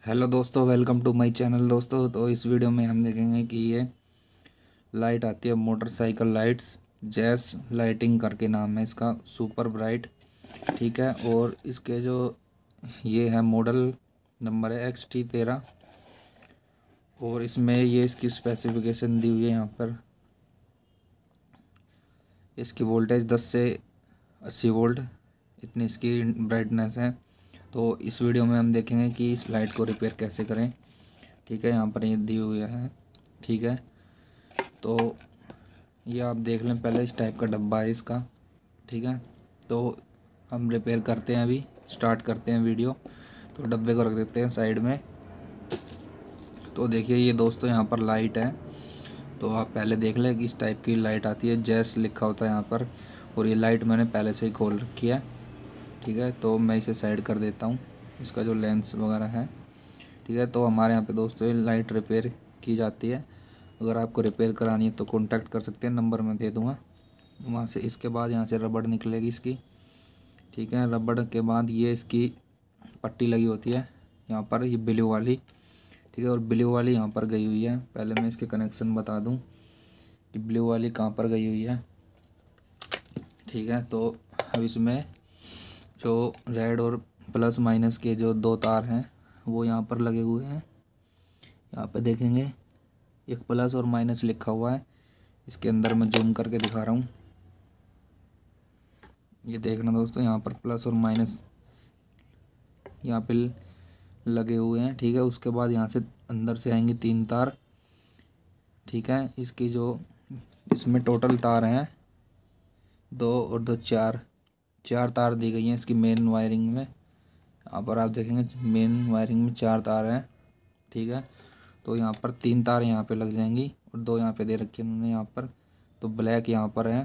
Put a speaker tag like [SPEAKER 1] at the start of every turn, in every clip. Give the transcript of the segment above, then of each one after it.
[SPEAKER 1] Hello दोस्तों, welcome to my channel. दोस्तों तो इस वीडियो में हम देखेंगे कि ये लाइट आती है मोटरसाइकिल लाइट्स, जैस लाइटिंग करके नाम है इसका, सुपर ब्राइट। ठीक है, और इसके जो ये है मॉडल नंबर है XT13। और इसमें ये इसकी स्पेसिफिकेशन दी हुई है यहाँ पर। इसकी वोल्टेज 10 से 80 वोल्ट इतनी इसकी ब्राइटनेस है। तो इस वीडियो में हम देखेंगे कि इस लाइट को रिपेयर कैसे करें। ठीक है, यहाँ पर ये दी हुई है। ठीक है, तो ये आप देख लें, पहले इस टाइप का डब्बा है इसका। ठीक है, तो हम रिपेयर करते हैं, अभी स्टार्ट करते हैं वीडियो। तो डब्बे को रख देते हैं साइड में। तो देखिए ये दोस्तों यहाँ पर लाइट है। तो आप पहले देख लें कि इस टाइप की लाइट आती है, जैस लिखा होता है यहाँ पर। और ये लाइट मैंने पहले से ही खोल रखी है। ठीक है, तो मैं इसे साइड कर देता हूँ, इसका जो लेंस वगैरह है। ठीक है, तो हमारे यहाँ पे दोस्तों ये लाइट रिपेयर की जाती है। अगर आपको रिपेयर करानी है तो कांटेक्ट कर सकते हैं, नंबर मैं दे दूँगा वहाँ से। इसके बाद यहाँ से रबड़ निकलेगी इसकी। ठीक है, रबड़ के बाद ये इसकी पट्टी लगी होती है यहाँ पर, ये ब्लू वाली। ठीक है, और ब्लू वाली यहाँ पर गई हुई है। पहले मैं इसके कनेक्शन बता दूँ कि ब्लू वाली कहाँ पर गई हुई है। ठीक है, तो अब इसमें जो रेड और प्लस माइनस के जो दो तार हैं वो यहाँ पर लगे हुए हैं। यहाँ पे देखेंगे एक प्लस और माइनस लिखा हुआ है। इसके अंदर मैं जूम करके दिखा रहा हूँ, ये देखना दोस्तों, यहाँ पर प्लस और माइनस यहाँ पे लगे हुए हैं। ठीक है, उसके बाद यहाँ से अंदर से आएंगे 3 तार। ठीक है, इसकी जो इसमें टोटल तार हैं 2 और 2 4 तार दी गई हैं इसकी मेन वायरिंग में। यहाँ पर आप देखेंगे मेन वायरिंग में 4 तार हैं। ठीक है, तो यहाँ पर 3 तार यहाँ पे लग जाएंगी और 2 यहाँ पे दे रखी है उन्होंने यहाँ पर। तो ब्लैक यहाँ पर है,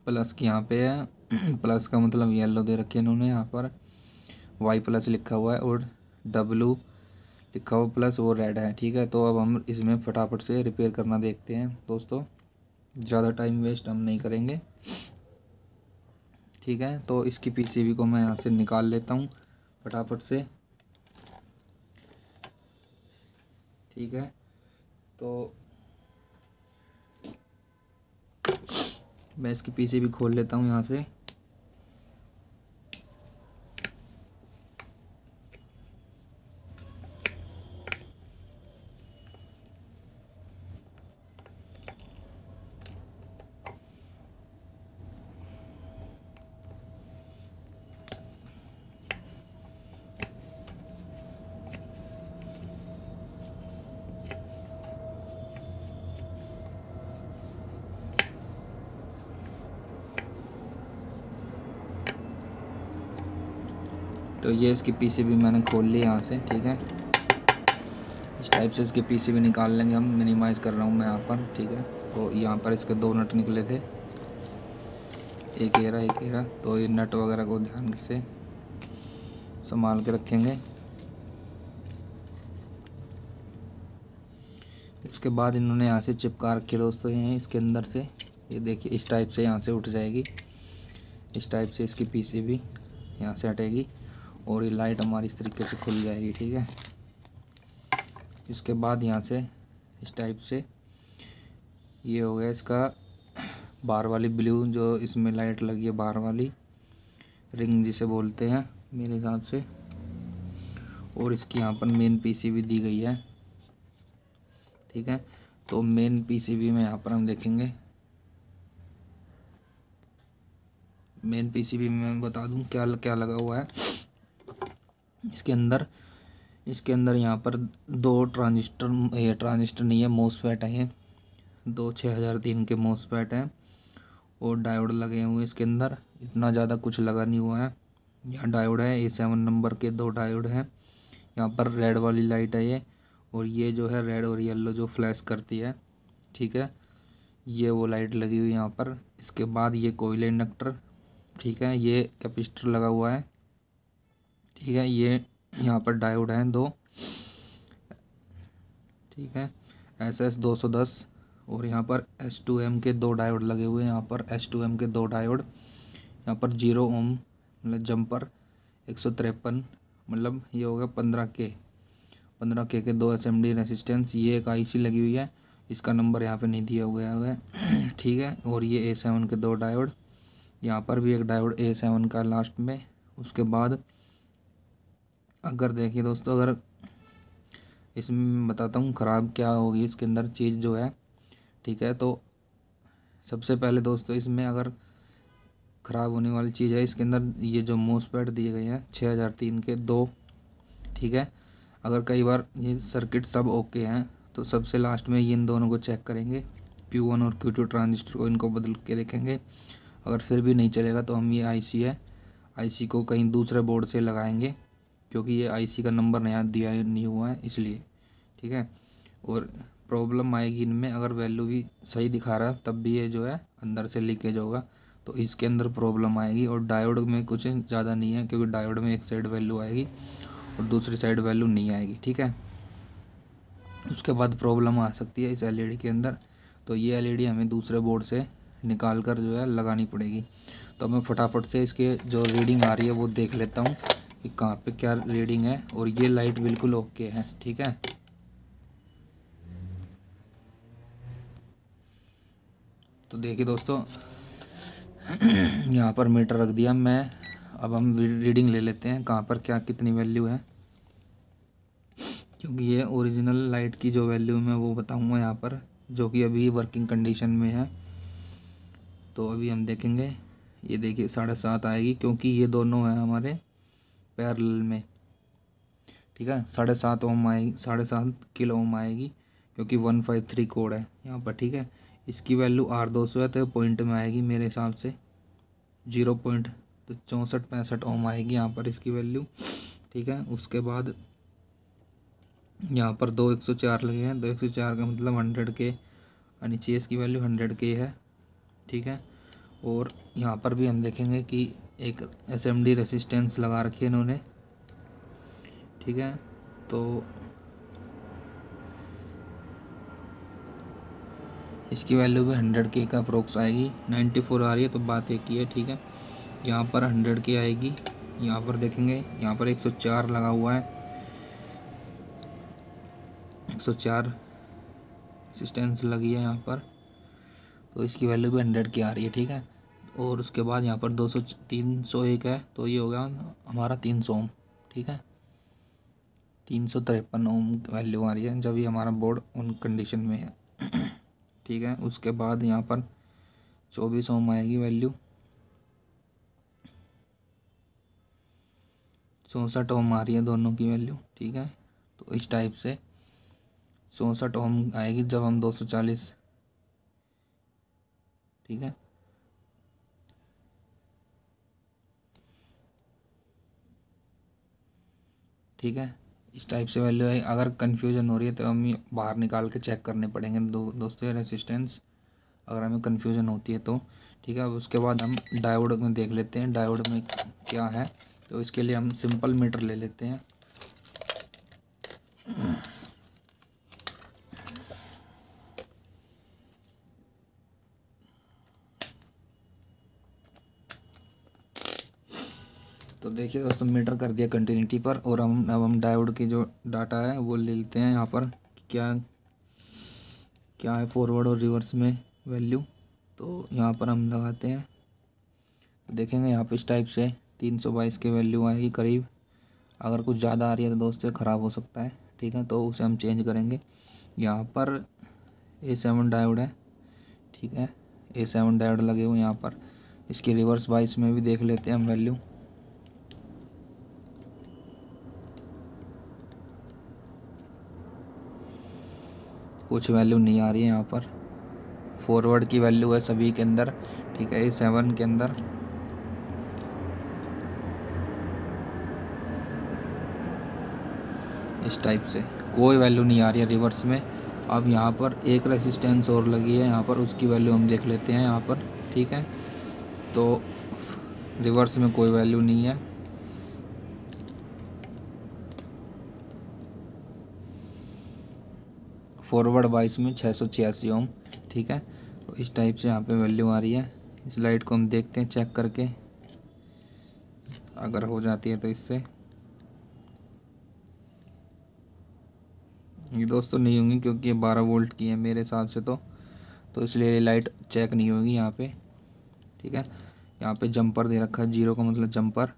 [SPEAKER 1] प्लस की यहाँ पे है प्लस का मतलब येलो दे रखी है इन्होंने यहाँ पर, वाई प्लस लिखा हुआ है, और डब्लू लिखा हुआ प्लस, वो रेड है। ठीक है, तो अब हम इसमें फटाफट से रिपेयर करना देखते हैं दोस्तों, ज़्यादा टाइम वेस्ट हम नहीं करेंगे। ठीक है, तो इसकी पीसीबी को मैं यहाँ से निकाल लेता हूँ फटाफट से। ठीक है, तो मैं इसकी पीसीबी खोल लेता हूँ यहाँ से। तो ये इसकी पीसीबी मैंने खोल ली यहाँ से। ठीक है, इस टाइप से इसकी पीसीबी निकाल लेंगे हम, मिनिमाइज़ कर रहा हूँ मैं यहाँ पर। ठीक है, तो यहाँ पर इसके 2 नट निकले थे, एक एरा। तो ये नट वगैरह को ध्यान से संभाल के रखेंगे। उसके बाद इन्होंने यहाँ से चिपका रखी है दोस्तों, ये इसके अंदर से, ये देखिए इस टाइप से यहाँ से उठ जाएगी। इस टाइप से इसकी पीसीबी यहाँ से हटेगी और ये लाइट हमारी इस तरीके से खुल जाएगी। ठीक है, इसके बाद यहाँ से इस टाइप से ये हो गया इसका बाहर वाली ब्लू, जो इसमें लाइट लगी है बाहर वाली, रिंग जिसे बोलते हैं मेरे हिसाब से। और इसकी यहाँ पर मेन पीसीबी दी गई है। ठीक है, तो मेन पीसीबी में यहाँ पर हम देखेंगे, मेन पीसीबी में मैं बता दूं क्या क्या लगा हुआ है इसके अंदर। इसके अंदर यहाँ पर 2 ट्रांजिस्टर, ये ट्रांजिस्टर नहीं है, मोसफेट है ये, 2 6003 के मोसफेट हैं, और डायोड लगे हुए हैं इसके अंदर। इतना ज़्यादा कुछ लगा नहीं हुआ है। यहाँ डायोड है, A7 नंबर के 2 डायोड हैं। यहाँ पर रेड वाली लाइट है ये, और ये जो है रेड और येलो जो फ्लैश करती है। ठीक है, ये वो लाइट लगी हुई यहाँ पर। इसके बाद ये कोयल इंडक्टर। ठीक है, ये कैपेसिटर लगा हुआ है। ठीक है, ये यहाँ पर डायोड हैं 2। ठीक है, SS210, और यहाँ पर S2M के 2 डायोड लगे हुए हैं। यहाँ पर S2M के 2 डायोड, यहाँ पर 0 ओम मतलब जंपर 153 मतलब ये होगा 15K के 2 SMD रेसिस्टेंस। ये एक IC लगी हुई है, इसका नंबर यहाँ पे नहीं दिया हुआ है ठीक है। और ये A7 के 2 डायोड, यहाँ पर भी एक डायोड A7 का लास्ट में। उसके बाद अगर देखिए दोस्तों, अगर इसमें बताता हूँ ख़राब क्या होगी इसके अंदर चीज़ जो है, ठीक है। तो सबसे पहले दोस्तों इसमें अगर ख़राब होने वाली चीज़ है इसके अंदर, ये जो मोसपेट दिए गए हैं 6003 के 2, ठीक है। अगर कई बार ये सर्किट सब ओके हैं तो सबसे लास्ट में इन दोनों को चेक करेंगे, Q1 और Q2 ट्रांजिस्टर को, इनको बदल के देखेंगे। अगर फिर भी नहीं चलेगा तो हम ये IC है, IC को कहीं दूसरे बोर्ड से लगाएंगे, क्योंकि ये IC का नंबर नया दिया नहीं हुआ है इसलिए, ठीक है। और प्रॉब्लम आएगी इनमें, अगर वैल्यू भी सही दिखा रहा है तब भी ये जो है अंदर से लीकेज होगा, तो इसके अंदर प्रॉब्लम आएगी। और डायोड में कुछ ज़्यादा नहीं है, क्योंकि डायोड में एक साइड वैल्यू आएगी और दूसरी साइड वैल्यू नहीं आएगी, ठीक है। उसके बाद प्रॉब्लम आ सकती है इस LED के अंदर, तो ये LED हमें दूसरे बोर्ड से निकाल कर जो है लगानी पड़ेगी। तो मैं फटाफट से इसके जो रीडिंग आ रही है वो देख लेता हूँ कि कहाँ पे क्या रीडिंग है। और ये लाइट बिल्कुल ओके है, ठीक है। तो देखिए दोस्तों यहाँ पर मीटर रख दिया मैं। अब हम रीडिंग ले लेते हैं कहाँ पर क्या कितनी वैल्यू है, क्योंकि ये ओरिजिनल लाइट की जो वैल्यू मैं वो बताऊँगा यहाँ पर, जो कि अभी वर्किंग कंडीशन में है। तो अभी हम देखेंगे, ये देखिए 7.5 आएगी, क्योंकि ये दोनों हैं हमारे पैरेलल में, ठीक है। 7.5 ओम आएगी, 7.5 किलो ओम आएगी, क्योंकि 153 कोड है यहाँ पर, ठीक है। इसकी वैल्यू R200 है, तो पॉइंट में आएगी मेरे हिसाब से 0 पॉइंट, तो 64-65 ओम आएगी यहाँ पर इसकी वैल्यू, ठीक है। उसके बाद यहाँ पर 2 104 लगे हैं, 2 104 का मतलब 100K, नीचे इसकी वैल्यू 100K है, ठीक है। और यहाँ पर भी हम देखेंगे कि एक SMD रेसिस्टेंस लगा रखी है इन्होंने, ठीक है। तो इसकी वैल्यू भी 100K का अप्रोक्स आएगी, 94 आ रही है, तो बात एक ही है, ठीक है। यहाँ पर 100K आएगी, यहाँ पर देखेंगे यहाँ पर 104 लगा हुआ है, 104 रेसिस्टेंस लगी है यहाँ पर, तो इसकी वैल्यू भी 100K आ रही है, ठीक है। और उसके बाद यहाँ पर 301 है, तो ये हो गया हमारा 300 ओम, ठीक है। 353 ओम वैल्यू आ रही है जब ये हमारा बोर्ड उन कंडीशन में है ठीक है। उसके बाद यहाँ पर 24 ओम आएगी वैल्यू, 64 ओम आ रही है दोनों की वैल्यू, ठीक है। तो इस टाइप से 64 ओम आएगी जब हम 240, ठीक है। ठीक है, इस टाइप से वैल्यू है। अगर कन्फ्यूजन हो रही है तो हम ये बाहर निकाल के चेक करने पड़ेंगे दोस्तों रेसिस्टेंस, अगर हमें कन्फ्यूजन होती है तो, ठीक है। अब उसके बाद हम डायोड में देख लेते हैं डायोड में क्या है। तो इसके लिए हम सिंपल मीटर ले लेते हैं। तो देखिए दोस्तों, मीटर कर दिया कंटिन्यूटी पर, और अब हम डायोड की जो डाटा है वो ले लेते हैं यहाँ पर, क्या क्या है फॉरवर्ड और रिवर्स में वैल्यू। तो यहाँ पर हम लगाते हैं, तो देखेंगे यहाँ पे इस टाइप से 322 की वैल्यू आएगी करीब। अगर कुछ ज़्यादा आ रही है तो दोस्तों ख़राब हो सकता है, ठीक है, तो उसे हम चेंज करेंगे। यहाँ पर A7 डायोड है, ठीक है, A7 डायोड लगे हुए यहाँ पर। इसकी रिवर्स बाइस में भी देख लेते हैं हम वैल्यू। कुछ वैल्यू नहीं आ रही है यहाँ पर, फॉरवर्ड की वैल्यू है सभी के अंदर, ठीक है, A7 के अंदर। इस टाइप से कोई वैल्यू नहीं आ रही है रिवर्स में। अब यहाँ पर एक रेसिस्टेंस और लगी है यहाँ पर, उसकी वैल्यू हम देख लेते हैं यहाँ पर, ठीक है। तो रिवर्स में कोई वैल्यू नहीं है, फॉरवर्ड 22 में 686 ओम, ठीक है। तो इस टाइप से यहाँ पे वैल्यू आ रही है। इस लाइट को हम देखते हैं चेक करके, अगर हो जाती है तो इससे ये दोस्तों नहीं होंगी क्योंकि ये 12 वोल्ट की है मेरे हिसाब से, तो इसलिए ये लाइट चेक नहीं होगी यहाँ पे। ठीक है, यहाँ पे जंपर दे रखा है, 0 का मतलब जंपर।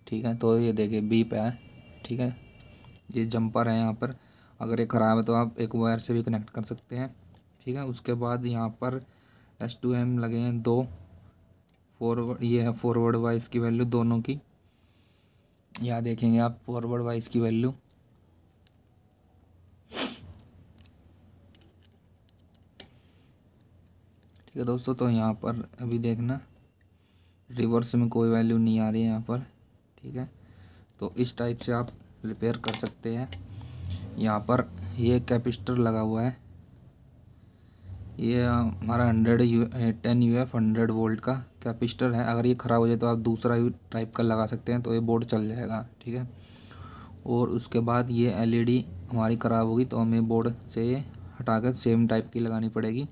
[SPEAKER 1] ठीक है, तो ये देखिए बीप है। ठीक है, ये जंपर है यहाँ पर। अगर ये ख़राब है तो आप एक वायर से भी कनेक्ट कर सकते हैं। ठीक है, उसके बाद यहाँ पर S2M लगे हैं 2 फॉरवर्ड, ये है फॉरवर्ड वाइस की वैल्यू दोनों की। यहाँ देखेंगे आप फॉरवर्ड वाइस की वैल्यू। ठीक है दोस्तों, तो यहाँ पर अभी देखना रिवर्स में कोई वैल्यू नहीं आ रही है यहाँ पर। ठीक है, तो इस टाइप से आप रिपेयर कर सकते हैं। यहाँ पर ये कैपेसिटर लगा हुआ है, ये हमारा 10 UF 100 वोल्ट का कैपेसिटर है। अगर ये ख़राब हो जाए तो आप दूसरा भी टाइप का लगा सकते हैं, तो ये बोर्ड चल जाएगा। ठीक है, और उसके बाद ये LED हमारी ख़राब होगी तो हमें बोर्ड से ये हटाकर सेम टाइप की लगानी पड़ेगी।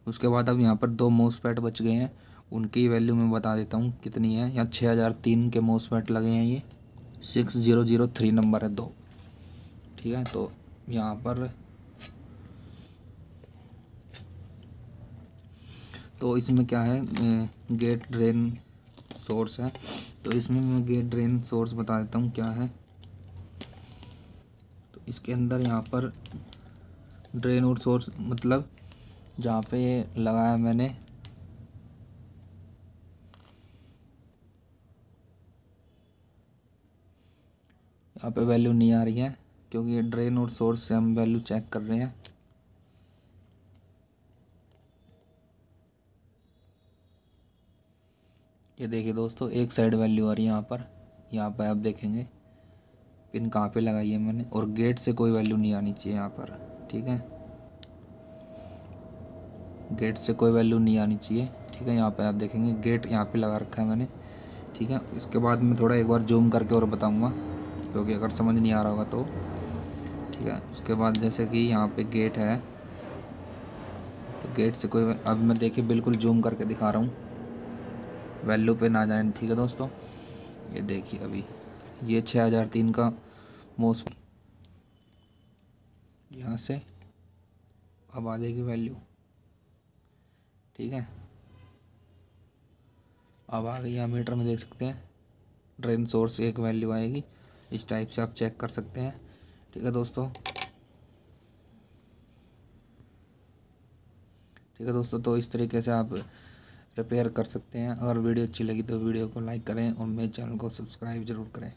[SPEAKER 1] उसके बाद अब यहाँ पर 2 मोसफेट बच गए हैं, उनकी वैल्यू मैं बता देता हूँ कितनी है। यहाँ 6003 के मोसफेट लगे हैं, ये 6003 नंबर है 2। ठीक है, तो यहाँ पर तो इसमें क्या है, गेट ड्रेन सोर्स है। तो इसमें मैं गेट ड्रेन सोर्स बता देता हूँ क्या है। तो इसके अंदर यहाँ पर ड्रेन और सोर्स मतलब जहाँ पे ये लगाया मैंने, यहाँ पे वैल्यू नहीं आ रही है क्योंकि ये ड्रेन और सोर्स से हम वैल्यू चेक कर रहे हैं। ये देखिए दोस्तों, एक साइड वैल्यू आ रही है यहाँ पर आप देखेंगे पिन कहाँ पे लगाई है मैंने, और गेट से कोई वैल्यू नहीं आनी चाहिए यहाँ पर। ठीक है, गेट से कोई वैल्यू नहीं आनी चाहिए। ठीक है, यहाँ पे आप देखेंगे गेट यहाँ पे लगा रखा है मैंने। ठीक है, इसके बाद मैं थोड़ा एक बार जूम करके और बताऊँगा क्योंकि अगर समझ नहीं आ रहा होगा तो। ठीक है, उसके बाद जैसे कि यहाँ पे गेट है, तो गेट से कोई, अब मैं देखिए बिल्कुल जूम करके दिखा रहा हूँ, वैल्यू पे ना जाए। ठीक है दोस्तों, ये देखिए अभी ये 6003 का मोस, यहाँ से अब आ जाएगी वैल्यू। ठीक है, अब आ गई, यहाँ मीटर में देख सकते हैं ड्रेन सोर्स एक वैल्यू आएगी। इस टाइप से आप चेक कर सकते हैं। ठीक है दोस्तों, ठीक है दोस्तों, तो इस तरीके से आप रिपेयर कर सकते हैं। अगर वीडियो अच्छी लगी तो वीडियो को लाइक करें और मेरे चैनल को सब्सक्राइब ज़रूर करें।